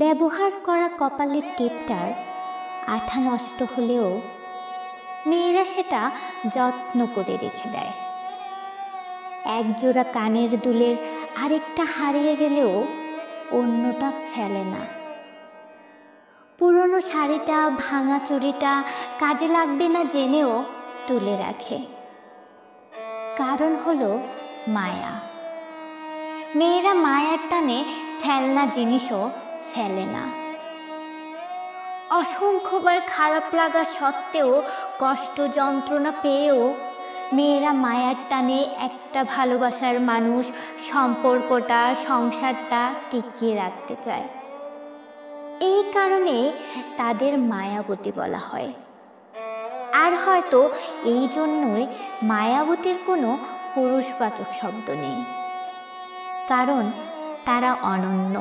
ব্যবহার করা কপালের টিপটার আঠা নষ্ট হলেও মেয়েরা সেটা যত্ন করে রেখে দেয়। একজোড়া কানের দুলের আরেকটা হারিয়ে গেলেও অন্যটা ফেলে না। পুরনো শাড়িটা, ভাঙা চুড়িটা কাজে লাগবে না জেনেও তুলে রাখে। কারণ হলো মায়া। মেয়েরা মায়ার টানে ফেলনা জিনিসও ফেলে না। অসংখ্যবার খারাপ লাগা সত্ত্বেও, কষ্ট যন্ত্রণা পেয়েও মেয়েরা মায়ার টানে একটা ভালোবাসার মানুষ, সম্পর্কটা, সংসারটা টিকিয়ে রাখতে চায়। এই কারণে তাদের মায়াবতী বলা হয়। আর হয়তো এই জন্যই মায়াবতীর কোনো পুরুষবাচক শব্দ নেই, কারণ তারা অনন্য।